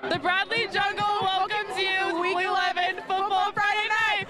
The Bradley Jungle welcomes you Week 11 Football Friday Night.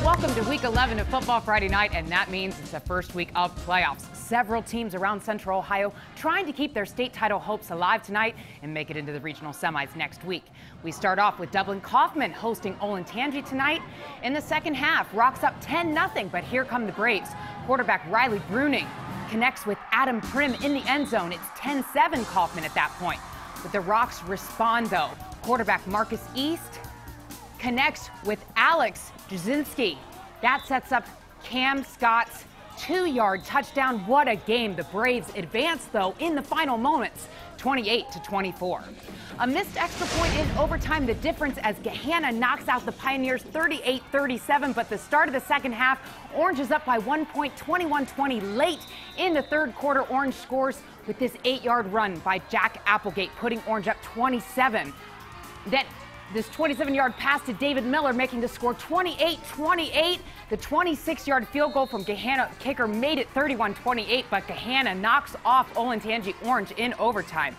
Welcome to Week 11 of Football Friday Night, and that means it's the first week of playoffs. Several teams around Central Ohio trying to keep their state title hopes alive tonight and make it into the regional semis next week. We start off with Dublin Kaufman hosting Olentangy tonight. In the second half, Rocks up 10-0, but here come the Braves. Quarterback Riley Bruning connects with Adam Prim in the end zone. It's 10-7 Kaufman at that point. But the Rocks respond, though. Quarterback Marcus East connects with Alex Jasinski. That sets up Cam Scott's 2-yard touchdown. What a game. The Braves advance, though, in the final moments, 28-24. A missed extra point in overtime, the difference as Gahanna knocks out the Pioneers 38-37. But the start of the second half, Orange is up by 1 point, 21-20 late in the third quarter. Orange scores with this 8-yard run by Jack Applegate, putting Orange up 27. Then this 27-yard pass to David Miller, making the score 28-28. The 26-yard field goal from Gahanna kicker made it 31-28, but Gahanna knocks off Olentangy Orange in overtime.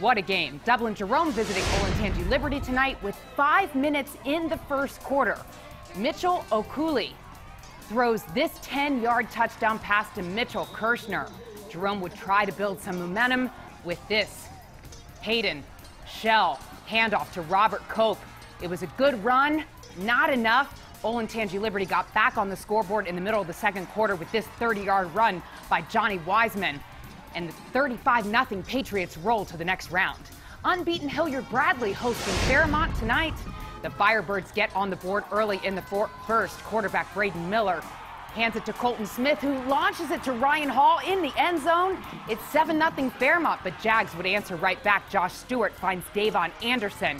What a game. Dublin Jerome visiting Olentangy Liberty tonight with 5 minutes in the first quarter. Mitchell Okuli throws this 10-yard touchdown pass to Mitchell Kirshner. Jerome would try to build some momentum with this. Hayden Shell handoff to Robert Cope. It was a good run, not enough. Olentangy Liberty got back on the scoreboard in the middle of the second quarter with this 30-yard run by Johnny Wiseman. And the 35-0 Patriots roll to the next round. Unbeaten Hilliard Bradley hosting Fairmont tonight. The Firebirds get on the board early in the first. Quarterback Braden Miller hands it to Colton Smith, who launches it to Ryan Hall in the end zone. It's 7-0 Fairmont, but Jags would answer right back. Josh Stewart finds Davon Anderson.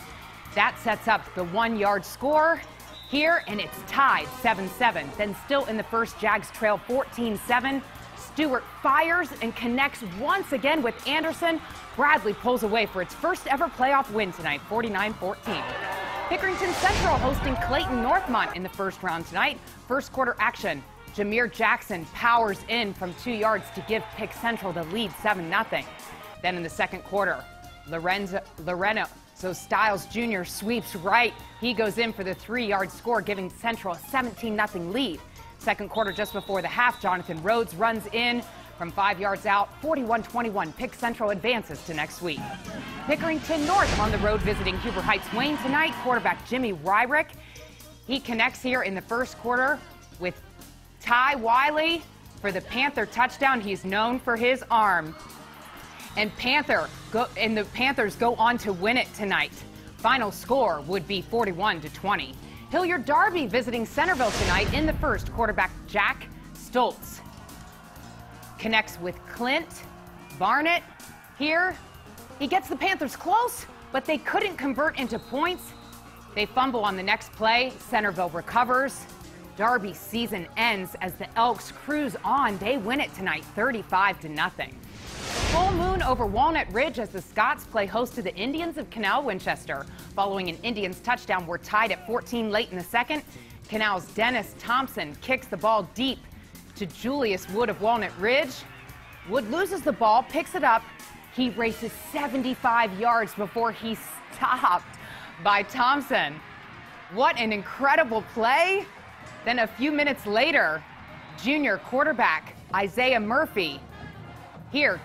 That sets up the 1-yard score here, and it's tied 7-7. Then still in the first, Jags trail 14-7. Stewart fires and connects once again with Anderson. Bradley pulls away for its first ever playoff win tonight, 49-14. Pickerington Central hosting Clayton Northmont in the first round tonight. First quarter action. Jameer Jackson powers in from 2 yards to give Pick Central the lead, 7-0. Then in the second quarter, Loreno Stiles Jr. sweeps right. He goes in for the 3-yard score, giving Central a 17-0 lead. Second quarter, just before the half, Jonathan Rhodes runs in from 5 yards out, 41-21. Pick Central advances to next week. Pickerington North on the road visiting Huber Heights Wayne tonight. Quarterback Jimmy Ryrick. He connects here in the first quarter with Ty Wiley for the Panther touchdown. He's known for his arm. And the Panthers go on to win it tonight. Final score would be 41-20. Hilliard Darby visiting Centerville tonight in the first. Quarterback Jack Stoltz connects with Clint Barnett here. He gets the Panthers close, but they couldn't convert into points. They fumble on the next play. Centerville recovers. Darby's season ends as the Elks cruise on. They win it tonight, 35-0. Full moon over Walnut Ridge as the Scots play host to the Indians of Canal Winchester. Following an Indians touchdown, we're tied at 14 late in the second. Canal's Dennis Thompson kicks the ball deep to Julius Wood of Walnut Ridge. Wood loses the ball, picks it up. He races 75 yards before he's stopped by Thompson. What an incredible play. Then a few minutes later, junior quarterback Isaiah Murphy here,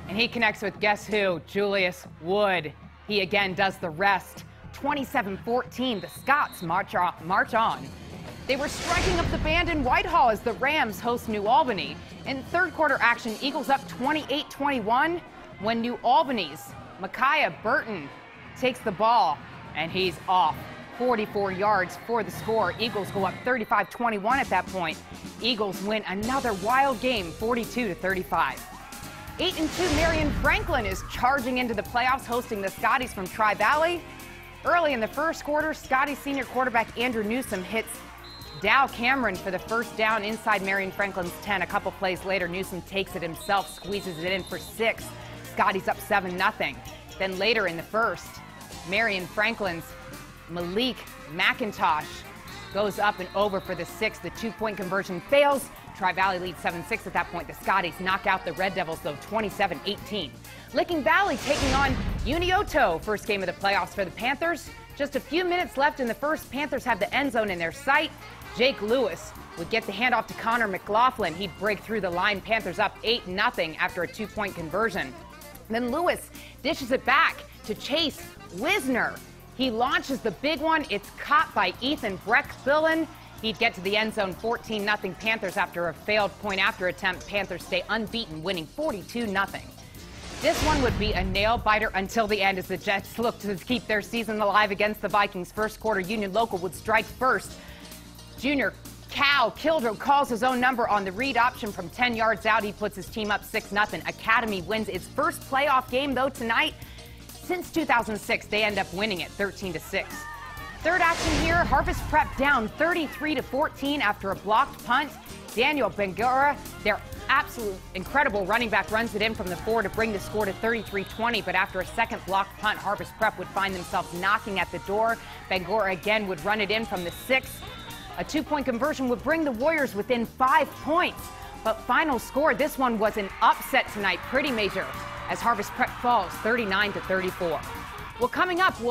and he connects with guess who? Julius Wood. He again does the rest. 27-14, the Scots march on. They were striking up the band in Whitehall as the Rams host New Albany. In third quarter action, Eagles up 28-21 when New Albany's Micaiah Burton takes the ball, and he's off. 44 yards for the score. Eagles go up 35-21 at that point. Eagles win another wild game, 42-35. 8-2 Marion Franklin is charging into the playoffs, hosting the Scotties from Tri-Valley. Early in the first quarter, Scotty senior quarterback Andrew Newsom hits Dow Cameron for the first down inside Marion Franklin's 10. A couple plays later, Newsom takes it himself, squeezes it in for 6. Scotty's up 7-0. Then later in the first, Marion Franklin's Malik McIntosh goes up and over for the 6th. The 2-point conversion fails. Tri-Valley leads 7-6 at that point. The Scotties knock out the Red Devils, though, 27-18. Licking Valley taking on Unioto. First game of the playoffs for the Panthers. Just a few minutes left in the first. Panthers have the end zone in their sight. Jake Lewis would get the handoff to Connor McLaughlin. He'd break through the line. Panthers up 8-0 after a 2-point conversion. Then Lewis dishes it back to Chase Wisner. He launches the big one. It's caught by Ethan Breck-Billen. He'd get to the end zone, 14-0 Panthers after a failed point-after attempt. Panthers stay unbeaten, winning 42-0. This one would be a nail-biter until the end as the Jets look to keep their season alive against the Vikings. First quarter, Union Local would strike first. Junior Cal Kildrow calls his own number on the read option from 10 yards out. He puts his team up 6-0. Academy wins its first playoff game, though, tonight. Since 2006, they end up winning it 13-6. Third action here, Harvest Prep down 33-14 after a blocked punt. Daniel Bangura, their absolute incredible running back, runs it in from the 4 to bring the score to 33-20. But after a second blocked punt, Harvest Prep would find themselves knocking at the door. Bangura again would run it in from the 6. A 2-point conversion would bring the Warriors within 5 points. But final score, this one was an upset tonight, pretty major, as Harvest Prep falls 39-34. Well, coming up, we'll